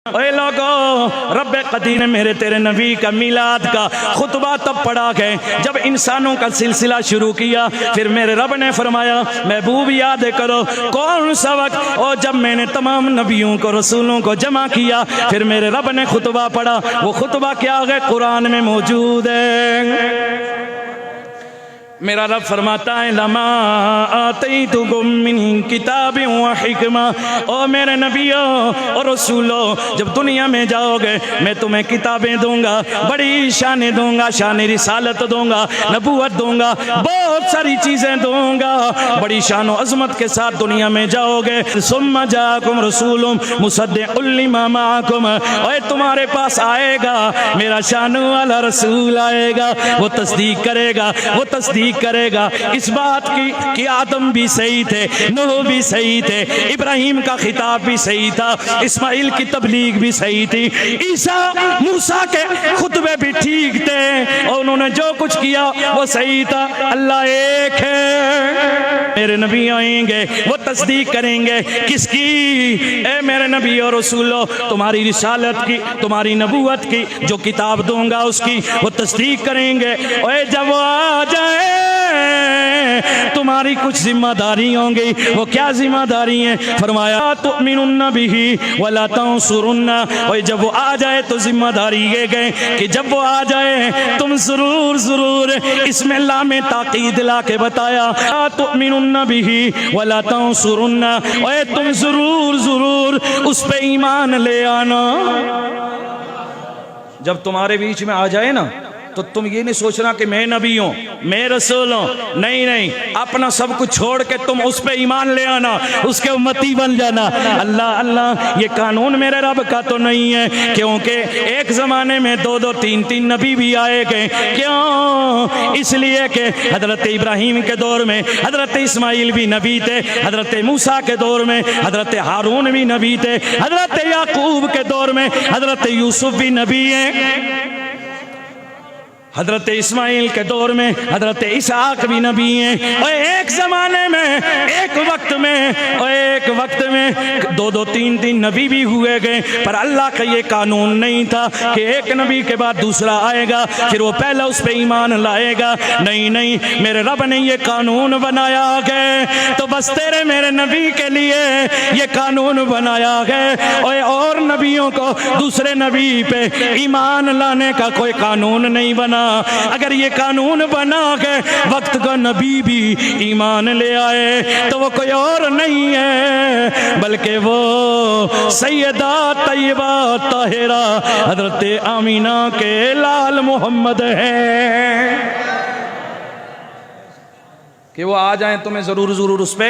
ओए लोगो, रब्बे कदीर ने मेरे तेरे नबी का मिलाद का खुतबा तब पढ़ा है जब इंसानों का सिलसिला शुरू किया। फिर मेरे रब ने फरमाया महबूब याद करो कौन सा वक्त और जब मैंने तमाम नबियों को रसूलों को जमा किया। फिर मेरे रब ने खुतबा पढ़ा। वो खुतबा क्या है? कुरान में मौजूद है। मेरा रब फरमाता है लमा आतैतुकुम मिन किताबिन व हिकमा, ओ मेरे नबियों और रसूलों, जब दुनिया में जाओगे मैं तुम्हें किताबें दूंगा, बड़ी शानें दूंगा, शान रिसालत दूंगा, नबूवत दूंगा, बहुत सारी चीज़ें दूंगा, बड़ी शान व अज़मत के साथ दुनिया में जाओगे। सुम्मा जाकुम रसूलुम मुसद्दिक़ुल लिमा माअकुम, और तुम्हारे पास आएगा मेरा शान वाला रसूल आएगा, वो तस्दीक करेगा इस बात की कि आदम भी सही थे, नूह भी सही थे, इब्राहिम का खिताब भी सही था, इस्माइल की तबलीग भी सही थी, ईसा मूसा के खुतबे भी ठीक थे, और उन्होंने जो कुछ किया वो सही था। अल्लाह एक है। मेरे नबी आएंगे वो तस्दीक करेंगे किसकी? ए मेरे नबी और रसूलो, तुम्हारी रिसालत की, तुम्हारी नबूवत की, जो किताब दूंगा उसकी वो तस्दीक करेंगे। और जब वो आ जाए तुम्हारी कुछ जिम्मेदारी होंगी। वो क्या जिम्मेदारी है? फरमाया तुमिनुन्ना बिही वला तंसुरुन्ना, और जब वो आ जाए तो जिम्मेदारी ये गए कि जब वो आ जाए तुम जरूर इसमें लामे ताकीद ला के बताया तुमिनुन्ना बिही वला तंसुरुन्ना, और तुम जरूर उस पे ईमान ले आना। जब तुम्हारे बीच में आ जाए ना तो तुम ये नहीं सोचना कि मैं नबी हूँ, मैं रसूल हूँ, नहीं, अपना सब कुछ छोड़ के तुम उस पे ईमान ले आना, उसके उम्मती बन जाना। अल्लाह ये कानून मेरे रब का तो नहीं है, क्योंकि एक ज़माने में दो तीन नबी भी आए गए। क्यों? इसलिए कि हज़रत इब्राहीम के दौर में हज़रत इस्माइल भी नबी थे, हज़रत मूसा के दौर में हज़रत हारून भी नबी थे, हज़रत याकूब के दौर में हज़रत यूसुफ भी नबी हैं, हजरत इस्माइल के दौर में हजरत इसहाक भी नबी हैं। और एक ज़माने में एक वक्त में दो तीन नबी भी हुए गए, पर अल्लाह का ये कानून नहीं था कि एक नबी के बाद दूसरा आएगा फिर वो पहला उस पर ईमान लाएगा। नहीं, मेरे रब ने ये कानून बनाया है तो बस तेरे मेरे नबी के लिए ये कानून बनाया है, और नबियों को दूसरे नबी पे ईमान लाने का कोई कानून नहीं बना। अगर ये कानून बना के वक्त का नबी भी ईमान ले आए तो वो कोई और नहीं है बल्कि वो सैयदा तैयबा ताहिरा हजरत आमीना के लाल मोहम्मद है। कि वो आ जाएं तुम्हें जरूर उस पे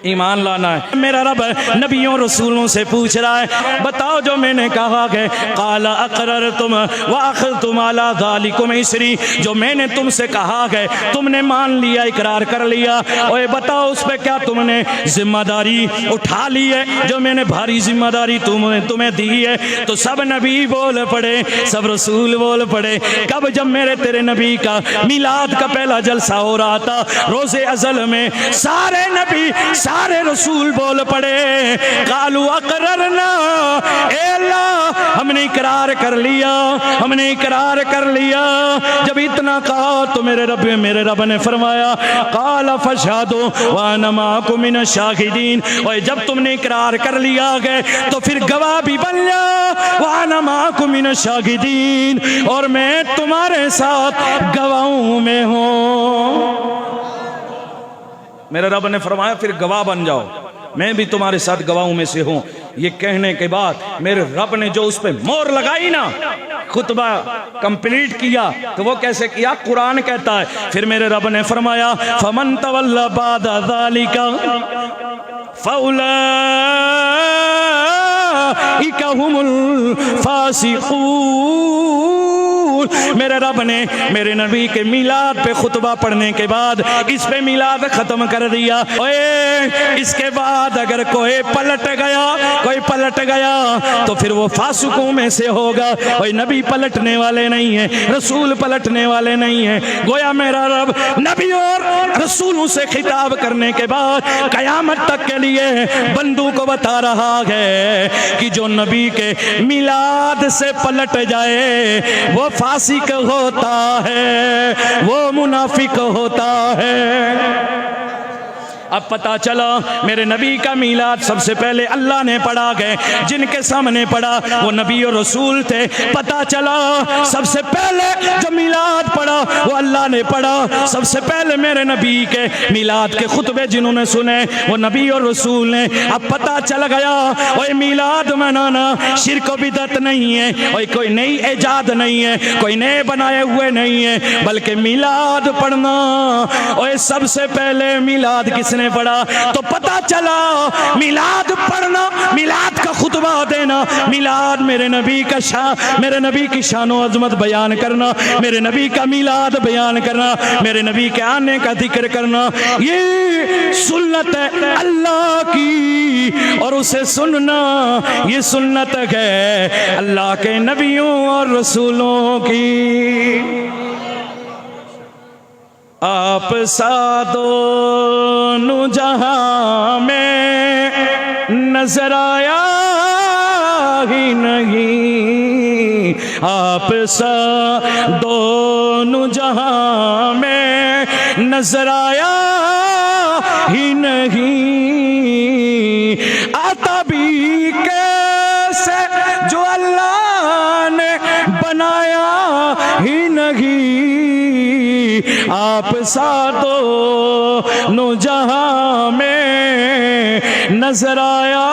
ईमान लाना है। मेरा रब नबियों रसूलों से पूछ रहा है बताओ जो मैंने कहा है, काला अकरर तुम वाखिर तुम आला ज़ालिकुम इसरी, जो मैंने तुमसे कहा है तुमने मान लिया, इकरार कर लिया, और बताओ उस पे क्या तुमने जिम्मेदारी उठा ली है, जो मैंने भारी जिम्मेदारी तुम्हें दी है। तो सब नबी बोल पड़े, सब रसूल बोल पड़े। कब? जब मेरे तेरे नबी का मिलाद का पहला जलसा हो रहा था रोज़े अज़ल में, सारे नबी सारे रसूल बोल पड़े कालू अकररना, ए अल्लाह हमने इकरार कर लिया। जब इतना कहा तो मेरे रब ने फरमाया काला फशहादू व अना माअकुम मिन शाहिदीन, और जब तुमने इकरार कर लिया है तो फिर गवाह भी बन जा, व अना माअकुम मिन शाहिदीन, और मैं तुम्हारे साथ गवाहों में हूँ। मेरे रब ने फरमाया फिर गवाह बन जाओ, मैं भी तुम्हारे साथ गवाहों में से हूं। ये कहने के बाद मेरे रब ने जो उस पे मोहर लगाई ना, खुतबा कंप्लीट किया, तो वो कैसे किया? कुरान कहता है फिर मेरे रब ने फरमाया फमन तवल्ला बादा ज़ालिका फउलाइका हुमुल फासिकून, रसूल मेरे रब ने मेरे नबी के मिलाद पे खुतबा पढ़ने के बाद इस पे मिलाद खत्म कर दिया। ओए इसके बाद अगर कोई पलट गया तो फिर वो फासुकों में से होगा। कोई नबी पलटने वाले नहीं है, रसूल पलटने वाले नहीं है। गोया मेरा रब नबी और रसूलों से खिताब करने के बाद कयामत तक के लिए बंदू को बता रहा है कि जो नबी के मिलाद से पलट जाए वो फासिक होता है, वो मुनाफिक होता है। अब पता चला मेरे नबी का मीलाद सबसे पहले अल्लाह ने पढ़ा गए, जिनके सामने पढ़ा वो नबी और रसूल थे। पता चला सबसे पहले जो मीलाद पढ़ा वो अल्लाह ने पढ़ा। सबसे पहले मेरे नबी के मीलाद के खुतबे जिन्होंने सुने वो नबी और रसूल ने। अब पता चल गया ओए मीलाद मनाना शिर्क व बिदअत नहीं है, ओए कोई नई इजाद नहीं है, कोई नए बनाए हुए नहीं है, बल्कि मीलाद पढ़ना। ओए सबसे पहले मीलाद किसने पढ़ा? तो पता चला मिलाद पढ़ना, मिलाद का खुतबा देना, मिलाद मेरे नबी का मेरे नबी की शानो अजमत बयान करना, मेरे नबी का मिलाद बयान करना, मेरे नबी के आने का जिक्र करना, ये सुन्नत है अल्लाह की और उसे सुनना ये सुन्नत है अल्लाह के नबियों और रसूलों की। आप दोनों जहां में नजर आया ही नहीं, आप दोनों जहां में नजर आया ही नहीं, आता भी कैसे जो अल्लाह ने बनाया ही नहीं, आप दोनों जहां में नजर आया